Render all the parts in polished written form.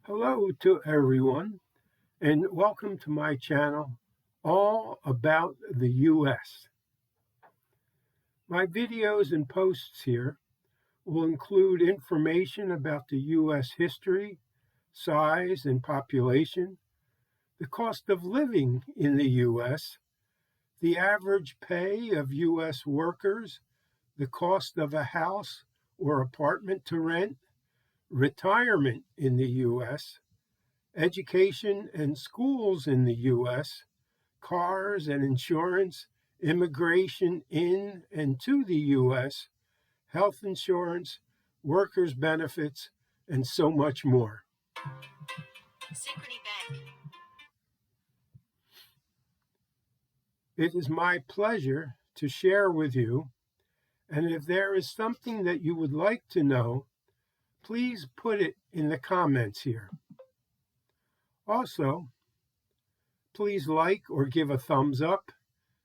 Hello to everyone, and welcome to my channel, All About the U.S. My videos and posts here will include information about the U.S. history, size and population, the cost of living in the U.S., the average pay of U.S. workers, the cost of a house or apartment to rent, retirement in the U.S., education and schools in the U.S., cars and insurance, immigration in and to the U.S., health insurance, workers' benefits, and so much more. Synchrony Bank. It is my pleasure to share with you, and if there is something that you would like to know, please put it in the comments here. Also, please like or give a thumbs up,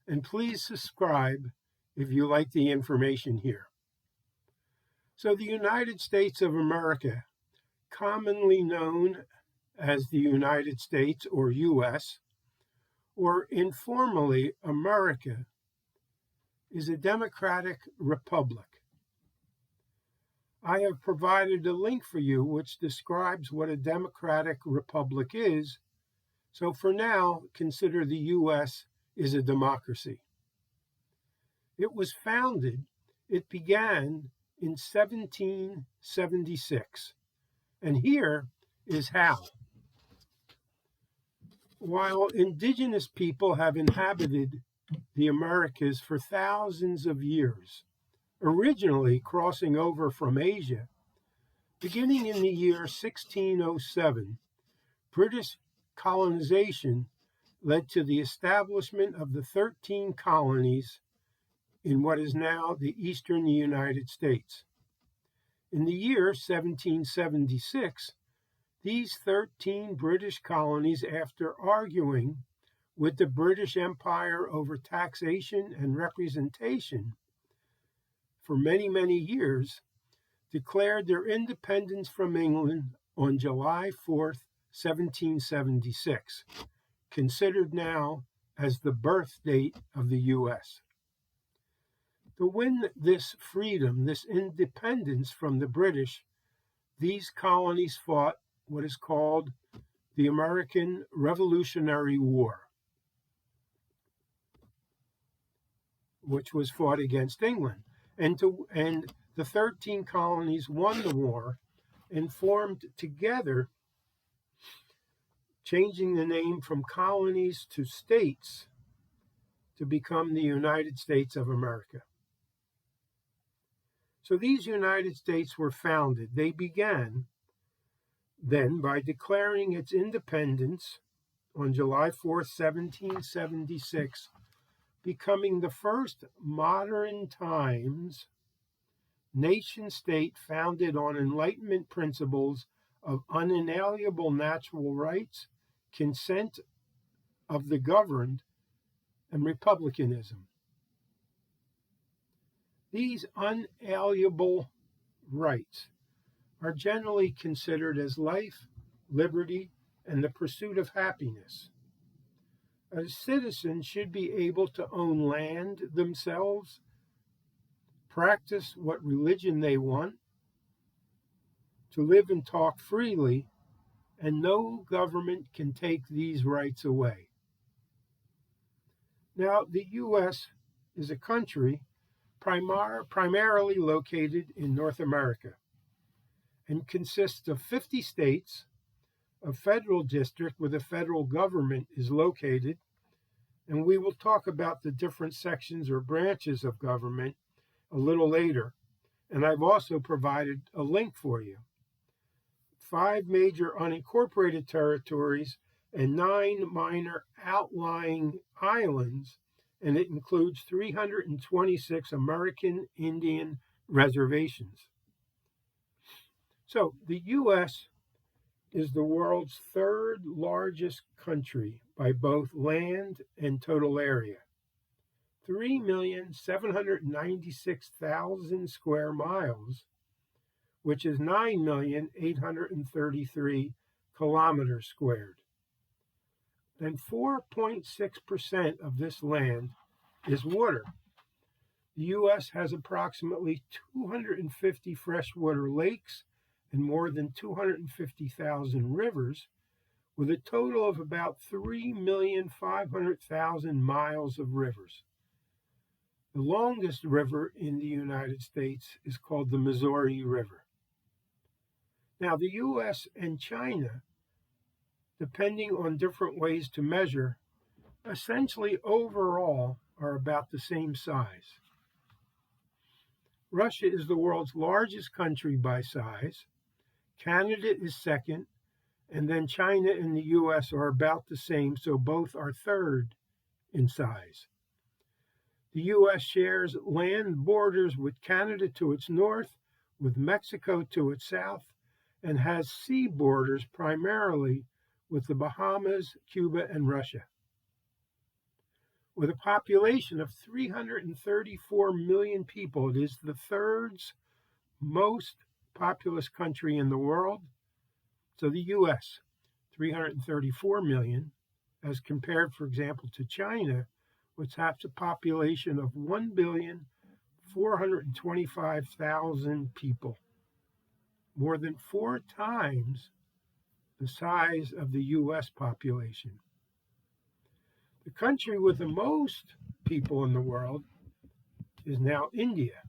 and please subscribe if you like the information here. So the United States of America, commonly known as the United States or U.S., or informally America, is a democratic republic. I have provided a link for you which describes what a democratic republic is, so for now, consider the U.S. is a democracy. It began in 1776, and here is how. While indigenous people have inhabited the Americas for thousands of years, originally crossing over from Asia, beginning in the year 1607, British colonization led to the establishment of the 13 colonies in what is now the eastern United States. In the year 1776, these 13 British colonies, after arguing with the British Empire over taxation and representation for many, many years, declared their independence from England on July 4th, 1776, considered now as the birth date of the U.S. To win this freedom, this independence from the British, these colonies fought what is called the American Revolutionary War, which was fought against England. And the 13 colonies won the war and formed together, changing the name from colonies to states to become the United States of America. So these United States were founded. They began then by declaring its independence on July 4th, 1776, becoming the first modern times nation-state founded on Enlightenment principles of unalienable natural rights, consent of the governed, and republicanism. These unalienable rights are generally considered as life, liberty, and the pursuit of happiness. A citizen should be able to own land themselves, practice what religion they want, to live and talk freely, and no government can take these rights away. Now, the U.S. is a country primarily located in North America and consists of 50 states, a federal district where the federal government is located, and we will talk about the different sections or branches of government a little later, and I've also provided a link for you. 5 major unincorporated territories and 9 minor outlying islands, and it includes 326 American Indian reservations. So the U.S. is the world's 3rd largest country by both land and total area. 3,796,000 square miles, which is 9,833 kilometers squared. Then 4.6% of this land is water. The U.S. has approximately 250 freshwater lakes and more than 250,000 rivers, with a total of about 3,500,000 miles of rivers. The longest river in the United States is called the Missouri River. Now, the U.S. and China, depending on different ways to measure, essentially overall are about the same size. Russia is the world's largest country by size. Canada is second, and then China and the U.S. are about the same, so both are third in size. The U.S. shares land borders with Canada to its north, with Mexico to its south, and has sea borders primarily with the Bahamas, Cuba, and Russia. With a population of 334 million people, it is the third most populous country in the world. So the U.S., 334 million, as compared, for example, to China, which has a population of 1,425,000 people, more than 4 times the size of the U.S. population. The country with the most people in the world is now India,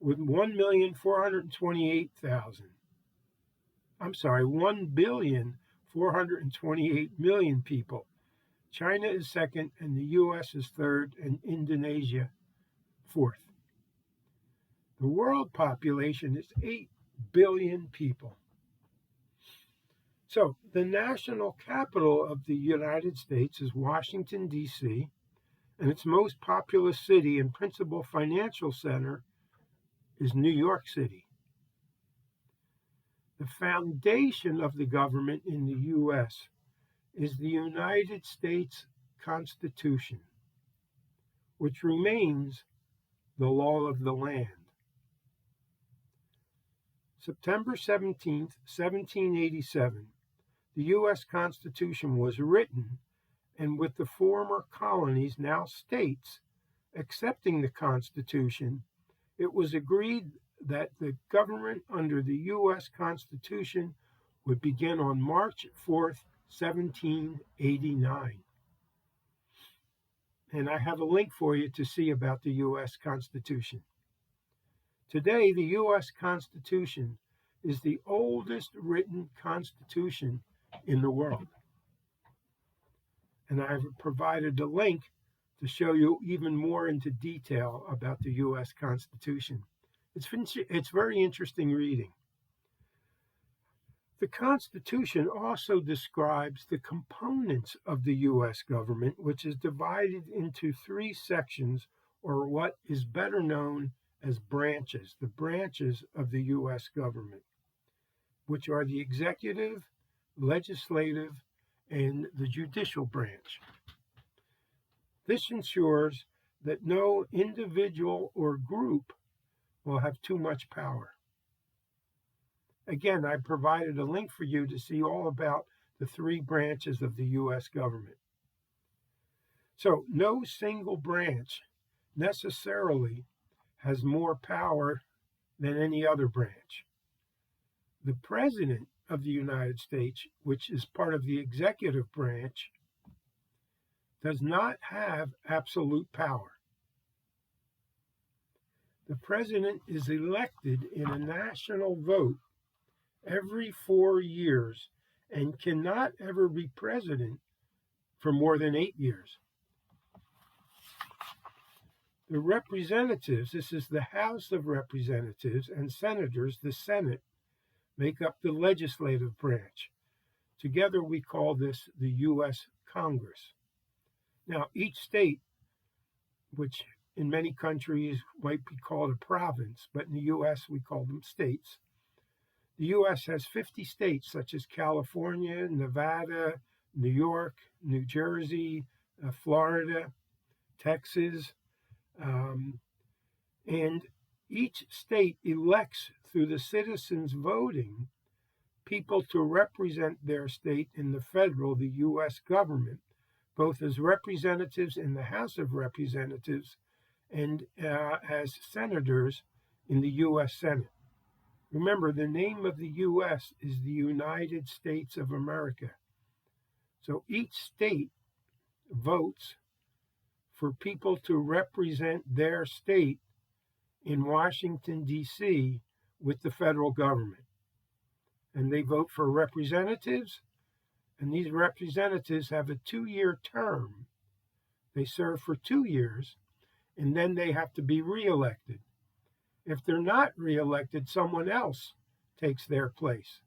with 1,428,000. I'm sorry, 1,428,000,000 people. China is second, and the U.S. is third, and Indonesia fourth. The world population is 8 billion people. So the national capital of the United States is Washington, D.C., and its most populous city and principal financial center is New York City. The foundation of the government in the U.S. is the United States Constitution, which remains the law of the land. September 17th, 1787, the U.S. Constitution was written, and with the former colonies, now states, accepting the Constitution, it was agreed that the government under the U.S. Constitution would begin on March 4th, 1789. And I have a link for you to see about the U.S. Constitution. Today, the U.S. Constitution is the oldest written constitution in the world. And I've provided a link to show you even more into detail about the U.S. Constitution. It's very interesting reading. The Constitution also describes the components of the U.S. government, which is divided into 3 sections, or what is better known as branches, the branches of the U.S. government, which are the executive, legislative, and the judicial branch. This ensures that no individual or group will have too much power. Again, I provided a link for you to see all about the 3 branches of the U.S. government. So no single branch necessarily has more power than any other branch. The President of the United States, which is part of the executive branch, does not have absolute power. The President is elected in a national vote every 4 years and cannot ever be president for more than 8 years. The representatives, this is the House of Representatives, and senators, the Senate, make up the legislative branch. Together we call this the U.S. Congress. Now, each state, which in many countries might be called a province, but in the U.S. we call them states. The U.S. has 50 states such as California, Nevada, New York, New Jersey, Florida, Texas, and each state elects through the citizens voting people to represent their state in the federal, the U.S. government, both as representatives in the House of Representatives and as senators in the U.S. Senate. Remember, the name of the U.S. is the United States of America. So each state votes for people to represent their state in Washington, D.C. with the federal government. And they vote for representatives, and these representatives have a 2-year term. They serve for 2 years, and then they have to be reelected. If they're not reelected, someone else takes their place.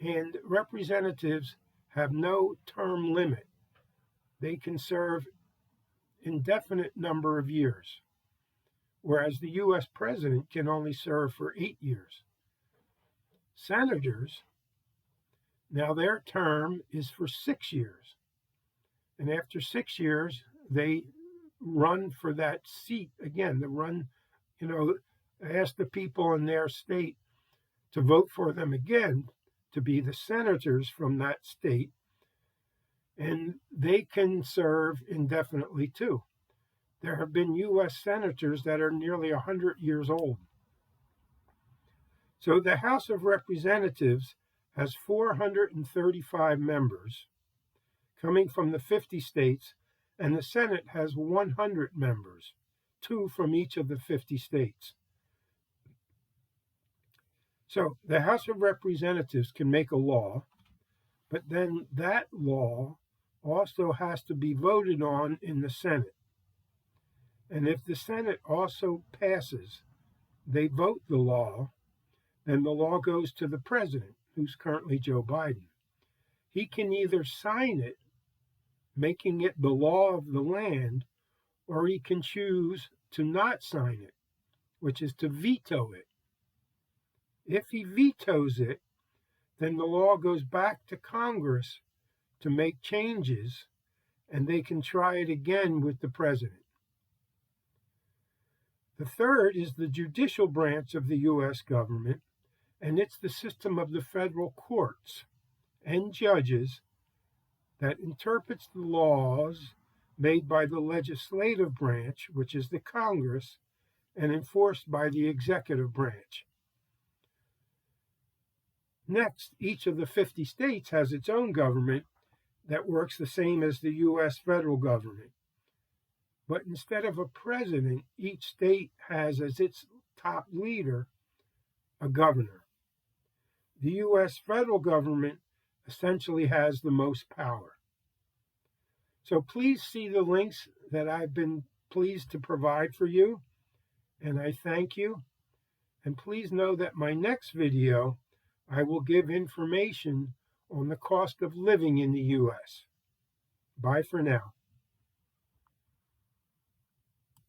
And representatives have no term limit. They can serve indefinite number of years, whereas the U.S. president can only serve for 8 years. Senators, now their term is for 6 years. And after 6 years, they run for that seat again. They run, ask the people in their state to vote for them again to be the senators from that state. And they can serve indefinitely too. There have been U.S. senators that are nearly 100 years old. So the House of Representatives has 435 members coming from the 50 states, and the Senate has 100 members, 2 from each of the 50 states. So the House of Representatives can make a law, but then that law also has to be voted on in the Senate. And if the Senate also passes, they vote the law, then the law goes to the president, who's currently Joe Biden. He can either sign it, making it the law of the land, or he can choose to not sign it, which is to veto it. If he vetoes it, then the law goes back to Congress to make changes, and they can try it again with the president. The third is the judicial branch of the U.S. government, and it's the system of the federal courts and judges that interprets the laws made by the legislative branch, which is the Congress, and enforced by the executive branch. Next, each of the 50 states has its own government that works the same as the U.S. federal government. But instead of a president, each state has as its top leader a governor. The U.S. federal government essentially has the most power. So please see the links that I've been pleased to provide for you, and I thank you. And please know that my next video, I will give information on the cost of living in the U.S. Bye for now.